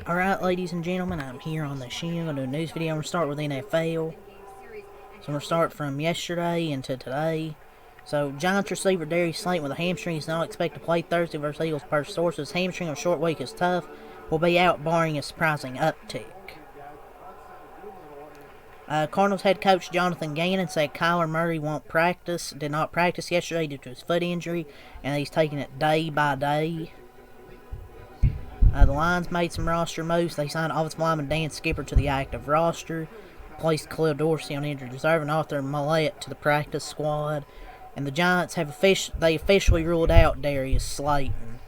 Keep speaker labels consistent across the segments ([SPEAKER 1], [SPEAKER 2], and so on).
[SPEAKER 1] Alright, ladies and gentlemen, I'm here on the channel. I'm going to do a news video. I'm going to start with NFL. So I'm going to start from yesterday into today. So, Giants receiver Darius Slayton with a hamstring is not expected to play Thursday versus Eagles per sources. Hamstring on short week is tough. Will be out barring a surprising uptick. Cardinals head coach Jonathan Gannon said Kyler Murray did not practice yesterday due to his foot injury, and he's taking it day by day. The Lions made some roster moves. They signed offensive lineman Dan Skipper to the active roster, placed Khalil Dorsey on injured reserve, and Arthur Millette to the practice squad. And the Giants officially ruled out Darius Slayton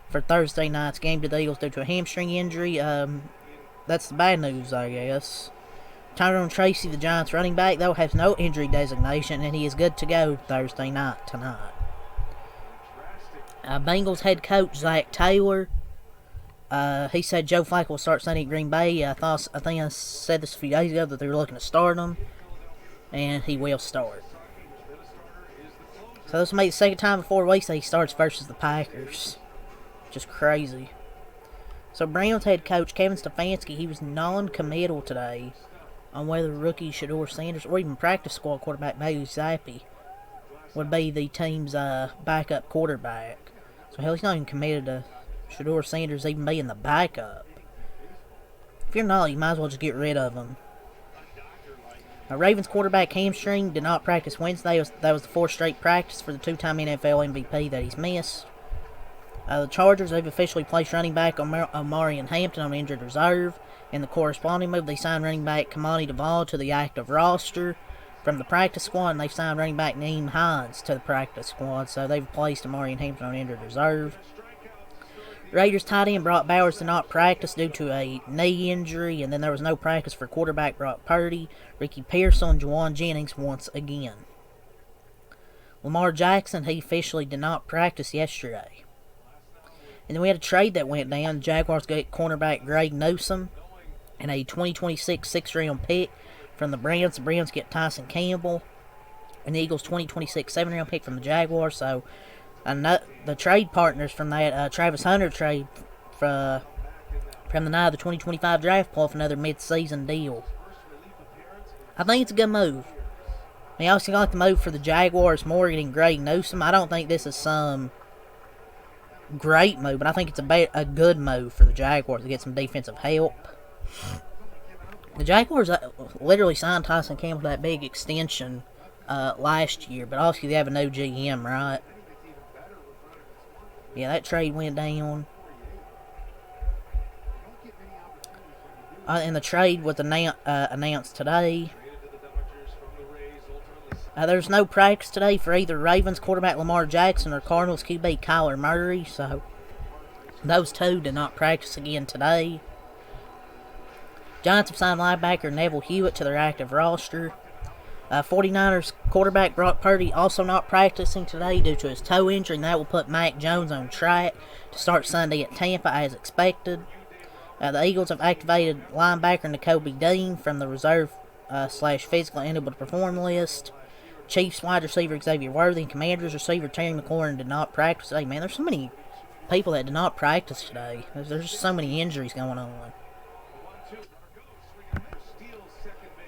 [SPEAKER 1] for Thursday night's game to the Eagles due to a hamstring injury. That's the bad news, I guess. Tyrone Tracy, the Giants running back, though, has no injury designation, and he is good to go Thursday night tonight. Bengals head coach Zach Taylor, he said Joe Flacco will start Sunday at Green Bay. I think I said this a few days ago that they were looking to start him, and he will start. So this will make the second time in 4 weeks that he starts versus the Packers. Just crazy. So Browns head coach Kevin Stefanski, he was non-committal today on whether rookie Shedeur Sanders or even practice squad quarterback Bailey Zappi would be the team's backup quarterback. So hell, he's not even committed to Shedeur Sanders even being the backup. If you're not, you might as well just get rid of him. Ravens quarterback hamstring did not practice Wednesday. That was the fourth straight practice for the two-time NFL MVP that he's missed. The Chargers have officially placed running back Omarion Hampton on injured reserve. In the corresponding move, they signed running back Kamani Duvall to the active roster from the practice squad, and they've signed running back Nyheim Hines to the practice squad, so they've placed Omarion Hampton on injured reserve. Raiders tight end Brock Bowers did not practice due to a knee injury, and then there was no practice for quarterback Brock Purdy, Ricky Pearsall, and Juwan Jennings once again. Lamar Jackson, he officially did not practice yesterday. And then we had a trade that went down. The Jaguars got cornerback Greg Newsome and a 2026 6th-round pick from the Browns. The Browns get Tyson Campbell, and the Eagles 2026 7th-round pick from the Jaguars. So the trade partners from that Travis Hunter trade from the night of the 2025 draft pull off another mid-season deal. I think it's a good move. I mean, I also like the move for the Jaguars more getting Greg Newsome. I don't think this is some great move, but I think it's a good move for the Jaguars to get some defensive help. The Jaguars literally signed Tyson Campbell to that big extension last year, but obviously they have a new GM, right? Yeah, that trade went down. And the trade was announced today. There's no practice today for either Ravens quarterback Lamar Jackson or Cardinals QB Kyler Murray, so those two did not practice again today. Giants have signed linebacker Neville Hewitt to their active roster. 49ers quarterback Brock Purdy also not practicing today due to his toe injury, and that will put Mac Jones on track to start Sunday at Tampa as expected. The Eagles have activated linebacker Nakobe Dean from the reserve / physical unable to perform list. Chiefs wide receiver Xavier Worthy and Commanders receiver Terry McLaurin did not practice today. Man, there's so many people that did not practice today. There's just so many injuries going on.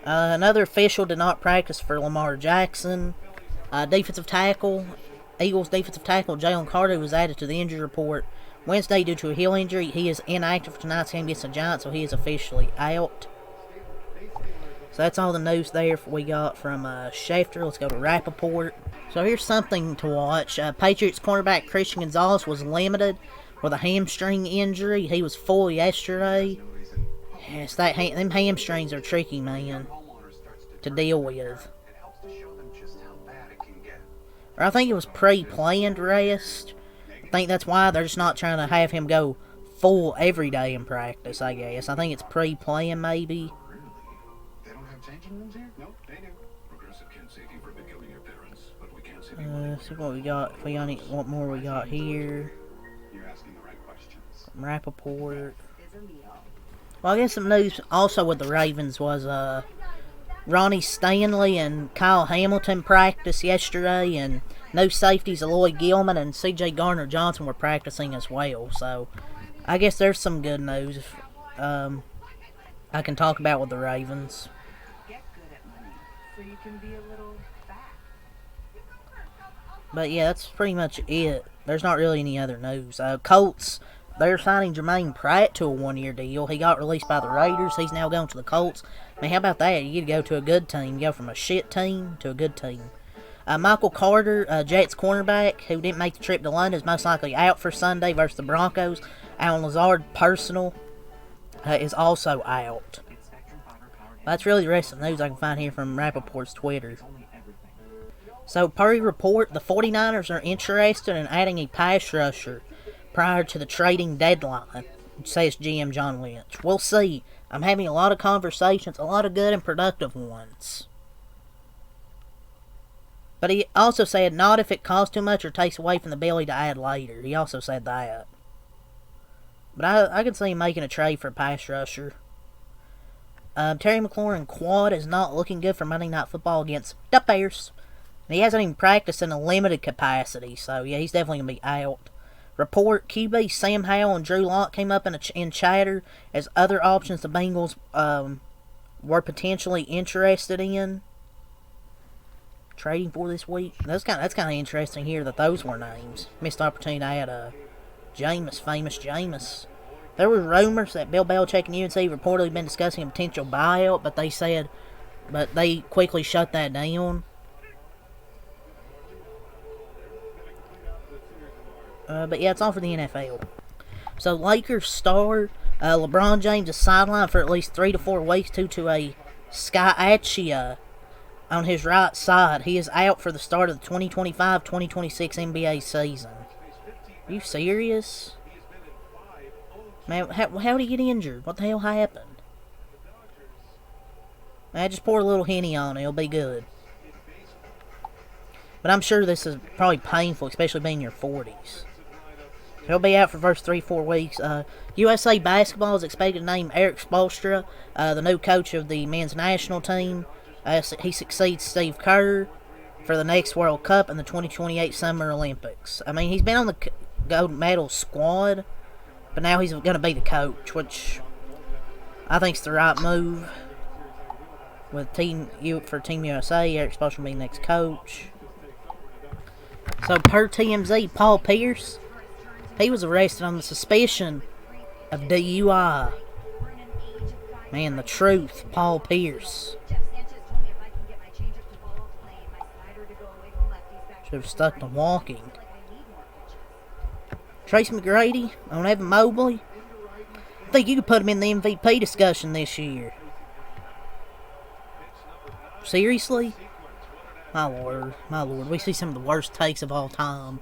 [SPEAKER 1] Another official did not practice for Lamar Jackson. Defensive tackle, Eagles defensive tackle Jalen Carter was added to the injury report Wednesday due to a heel injury. He is inactive for tonight's game against the Giants, so he is officially out. So that's all the news there we got from Schefter. Let's go to Rappaport. So here's something to watch. Patriots cornerback Christian Gonzalez was limited with a hamstring injury. He was full yesterday. Yes, them hamstrings are tricky, man, to deal with. Or I think it was pre-planned rest. I think that's why they're just not trying to have him go full every day in practice, I guess. I think it's pre-planned, maybe. See what we got. If we got what more we got here. From Rappaport. Well, I guess some news also with the Ravens was Ronnie Stanley and Kyle Hamilton practiced yesterday, and no safeties Aloy Gilman and C.J. Gardner-Johnson were practicing as well. So I guess there's some good news I can talk about with the Ravens. But yeah, that's pretty much it. There's not really any other news. Colts, they're signing Jermaine Pratt to a 1-year deal. He got released by the Raiders. He's now going to the Colts. I mean, how about that? You get to go to a good team. You go from a shit team to a good team. Michael Carter, Jets cornerback, who didn't make the trip to London, is most likely out for Sunday versus the Broncos. Alan Lazard, personal, is also out. That's really the rest of the news I can find here from Rappaport's Twitter. So, per report, the 49ers are interested in adding a pass rusher prior to the trading deadline, says GM John Lynch. We'll see. I'm having a lot of conversations, a lot of good and productive ones. But he also said not if it costs too much or takes away from the ability to add later. He also said that. But I can see him making a trade for a pass rusher. Terry McLaurin quad is not looking good for Monday Night Football against the Bears. He hasn't even practiced in a limited capacity, so yeah, he's definitely going to be out. Report, QB Sam Howell and Drew Lock came up in chatter as other options the Bengals were potentially interested in trading for this week. That's kind of interesting here that those were names. Missed opportunity to add famous Jameis. There were rumors that Bill Belichick and UNC reportedly been discussing a potential buyout, but they quickly shut that down. But yeah, it's all for the NFL. So Lakers star LeBron James is sidelined for at least 3 to 4 weeks due to a sciatica on his right side. He is out for the start of the 2025-2026 NBA season. Are you serious? Man, how did he get injured? What the hell happened? Man, just pour a little Henny on it. It'll be good. But I'm sure this is probably painful, especially being in your 40s. He'll be out for the first 3-4 weeks. USA Basketball is expected to name Eric Spoelstra the new coach of the men's national team. He succeeds Steve Kerr for the next World Cup and the 2028 Summer Olympics. I mean, he's been on the gold medal squad, but now he's going to be the coach, which I think is the right move. With Team USA, Eric Spoelstra will be the next coach. So, per TMZ, Paul Pierce, he was arrested on the suspicion of DUI. Man, the truth, Paul Pierce. Should have stuck to walking. Tracy McGrady on Evan Mobley. I think you could put him in the MVP discussion this year. Seriously? My lord. We see some of the worst takes of all time.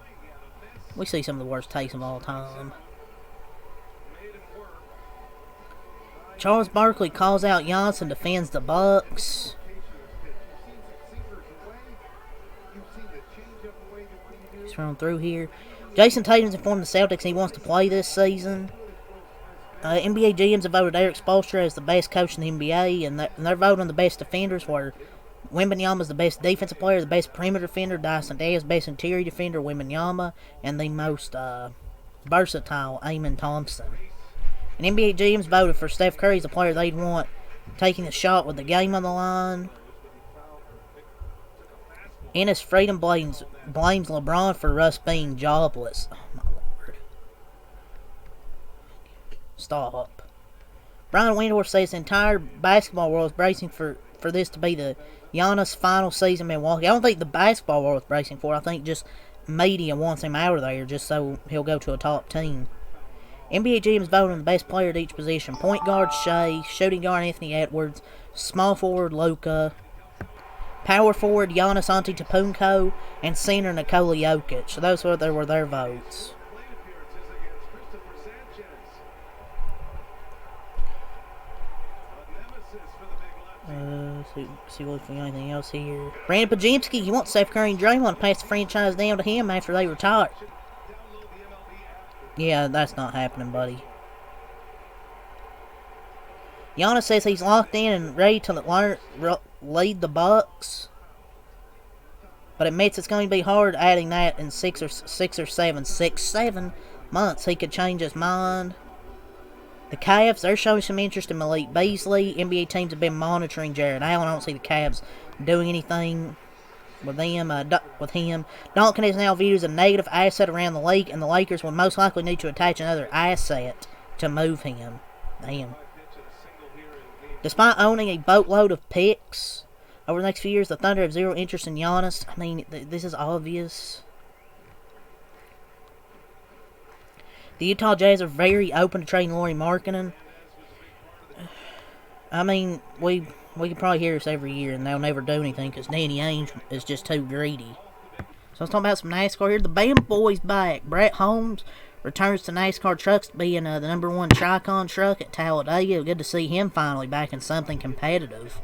[SPEAKER 1] Charles Barkley calls out Giannis and defends the Bucks. Just running through here. Jason Tatum's informed the Celtics he wants to play this season. NBA GMs have voted Eric Spoelstra as the best coach in the NBA, and they're voting on the best defenders, where Wembanyama's the best defensive player, the best perimeter defender, Dyson Day's best interior defender, Wembanyama, and the most versatile, Amen Thompson. And NBA GMs voted for Steph Curry as the player they'd want taking the shot with the game on the line. Ennis Freedom blames LeBron for Russ being jobless. Oh, my lord. Stop. Brian Windhorst says the entire basketball world is bracing for this to be the Giannis final season in Milwaukee. I don't think the basketball world is bracing for it. I think just media wants him out of there just so he'll go to a top team. NBA GMs voted on the best player at each position. Point guard, Shea. Shooting guard, Anthony Edwards. Small forward, Luka. Power forward, Giannis Antetokounmpo. And center, Nikola Jokic. So those were their votes. See if we got anything else here. Brandon Pajemski, he wants Steph Curry and Draymond to pass the franchise down to him after they retire. Yeah, that's not happening, buddy. Giannis says he's locked in and ready to lead the Bucks, but admits it's going to be hard adding that in 6 or 7 months. He could change his mind. The Cavs, they're showing some interest in Malik Beasley. NBA teams have been monitoring Jared Allen. I don't see the Cavs doing anything with him. Duncan is now viewed as a negative asset around the league, and the Lakers will most likely need to attach another asset to move him. Damn. Despite owning a boatload of picks over the next few years, the Thunder have zero interest in Giannis. I mean, this is obvious. The Utah Jazz are very open to trading Lauri Markkanen. I mean, we can probably hear this every year, and they'll never do anything because Danny Ainge is just too greedy. So let's talk about some NASCAR here. The Band Boys back. Brett Holmes returns to NASCAR trucks, being the #1 Tricon truck at Talladega. Good to see him finally back in something competitive.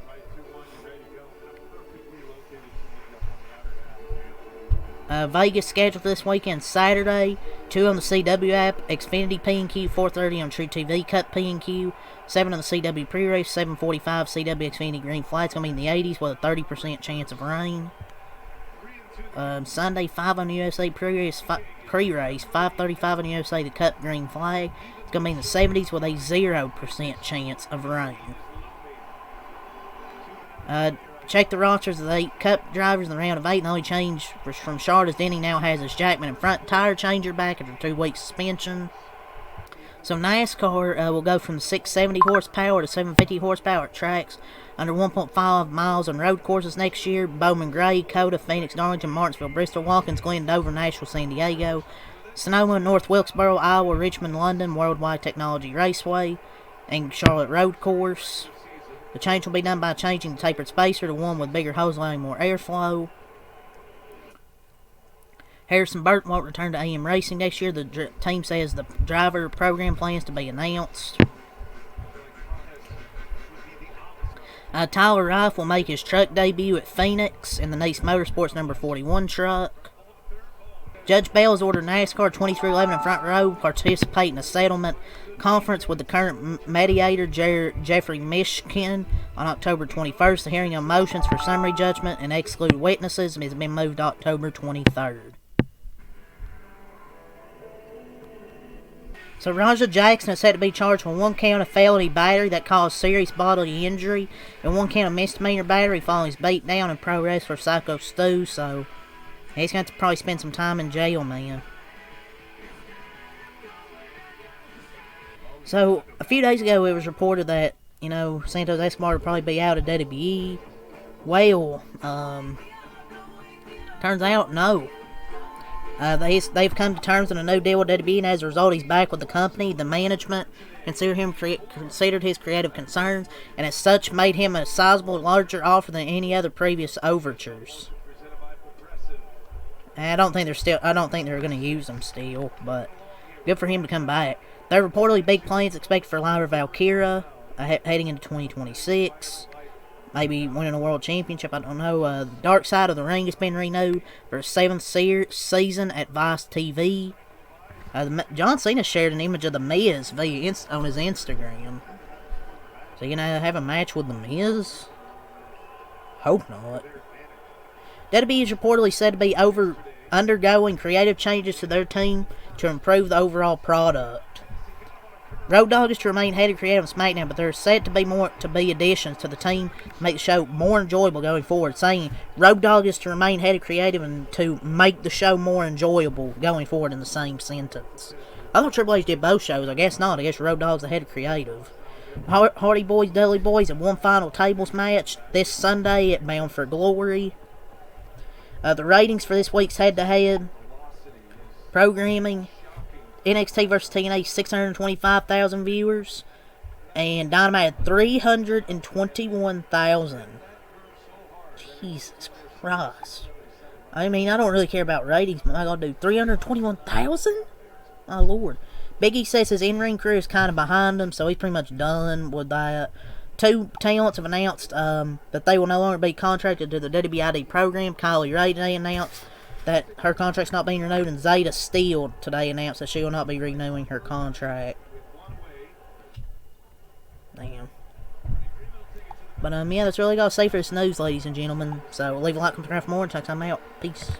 [SPEAKER 1] Vegas scheduled for this weekend, Saturday, 2 on the CW app, Xfinity P&Q, 4:30 on True TV, Cup P&Q, 7 on the CW pre-race, 7:45 CW Xfinity Green Flag. It's going to be in the 80s with a 30% chance of rain. Sunday, 5 on the USA pre-race, 5:35 on the USA, the Cup Green Flag. It's going to be in the 70s with a 0% chance of rain. Check the rosters of the 8 Cup drivers in the round of 8. The only change from Charlotte is Denny now has his Jackman and front tire changer back after 2-week suspension. So NASCAR will go from 670 horsepower to 750 horsepower at tracks under 1.5 miles on road courses next year. Bowman Gray, Coda, Phoenix, Darlington, Martinsville, Bristol, Watkins, Glen, Dover, Nashville, San Diego, Sonoma, North Wilkesboro, Iowa, Richmond, London, Worldwide Technology Raceway, and Charlotte Road Course. The change will be done by changing the tapered spacer to one with bigger hose allowing more airflow. Harrison Burton won't return to AM Racing next year. The team says the driver program plans to be announced. Tyler Reif will make his truck debut at Phoenix in the Nice Motorsports number 41 truck. Judge Bell has ordered NASCAR 2311 in front row participate in a settlement conference with the current mediator, Jeffrey Mishkin, on October 21st. The hearing on motions for summary judgment and excluded witnesses has been moved to October 23rd. So Raja Jackson is set to be charged with 1 count of felony battery that caused serious bodily injury and 1 count of misdemeanor battery following his beat down in pro wrestler Psycho Stu. So he's going to probably spend some time in jail, man. So a few days ago it was reported that, Santos Escobar would probably be out of WWE. Well, turns out no. They've come to terms on a no deal with WWE, and as a result, he's back with the company. The management considered his creative concerns, and as such, made him a sizable, larger offer than any other previous overtures. And I don't think they're going to use him still, but good for him to come back. There are reportedly big plans expected for Lyra Valkyria heading into 2026. Maybe winning a world championship, I don't know. The Dark Side of the Ring has been renewed for a 7th season at Vice TV. John Cena shared an image of The Miz on his Instagram. So, have a match with The Miz? Hope not. WWE is reportedly said to be undergoing creative changes to their team to improve the overall product. Road Dogg is to remain head of creative on SmackDown, but there are said to be additions to the team to make the show more enjoyable going forward. Saying Road Dogg is to remain head of creative and to make the show more enjoyable going forward in the same sentence. I thought Triple H did both shows. I guess not. I guess Road Dogg's the head of creative. Hardy Boys, Dudley Boys have one final tables match this Sunday at Bound for Glory. The ratings for this week's head-to-head programming: NXT vs. TNA, 625,000 viewers, and Dynamite had 321,000. Jesus Christ. I mean, I don't really care about ratings, but I gotta do 321,000? My lord. Big E says his in-ring career is kind of behind him, so he's pretty much done with that. 2 talents have announced that they will no longer be contracted to the WBID program. Kylie Ray today announced that her contract's not being renewed, and Zeta Steele today announced that she will not be renewing her contract. Damn. But, yeah, that's really all I got to say for this news, ladies and gentlemen. So, leave a like, comment, for more, and check time out. Peace.